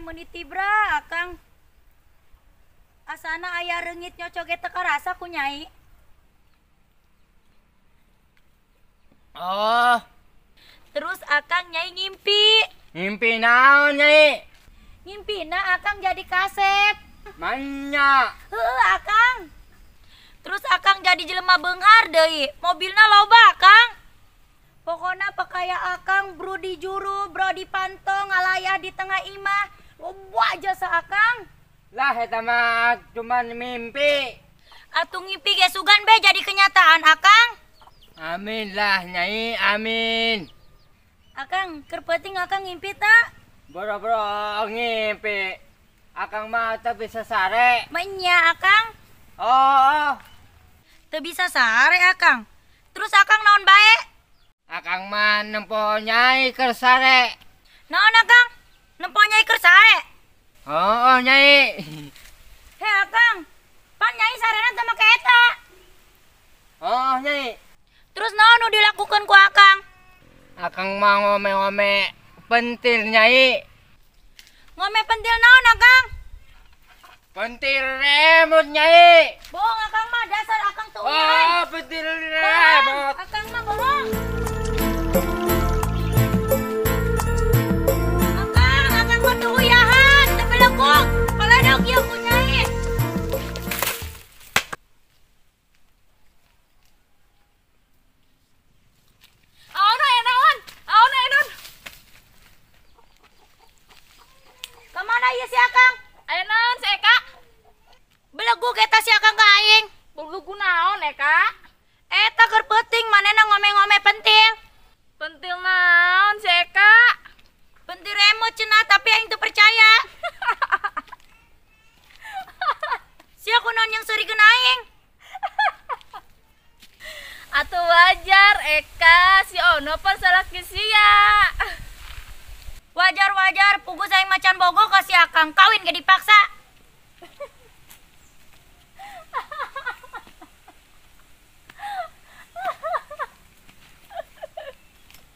meniti bra akang. Asana aya reungit nyocoget teu karasa ku Nyai. Oh, Terus akang Nyai ngimpi. ngimpi naon Nyai? Ngimpina akang jadi kasep. Manya. Heuh akang. Terus akang jadi jelema beunghar deui. Mobilna loba akang. Pokona pakaya akang bro di juru, bro di pantong, ngalayah di tengah imah. Loba jasa akang. Lah eta mah cuman mimpi. Atuh ngimpi ge sugan be jadi kenyataan akang. Amin lah Nyai, amin. Akang keur peuting akang ngimpi tak? Boro-boro ngimpi. Akang mah teu bisa sare. Menya akang. Oh, Teu bisa sare akang. Terus akang naon bae? akang mah nempo Nyai keur sare. Naon akang? Nempo Nyai keur sare. Oh, Nyai. Heh akang. Pan Nyai sarena teu make eta. Oh, Nyai. Terus naon nu dilakukeun ku akang? Akang mah ngome-ngome pentil Nyai. Ngome pentil naon akang? Pentil remote Nyai. Bohong akang mah dasar akang teu Oh, uyan. pentil Bohong. remote. Akang mah bohong. Akang mah teu uyahan, teu belegog. Paledog ieu ku Nyai. Aon. Kemana ieu si akang? Aya naon si Eka? Belegog eta si akang ka aing. Bulgu kunaon Eka? Eta keur peuting manehna ngome-ngome pentil. Pentil naon si Eka? Pentil remote cenah tapi aing teu percaya. Sia kunaon yang surikeun aing? Atuh wajar Eka, si Ono persalaki sia. Wajar pugus aing macan bogo ka si akang kawin ge dipaksa.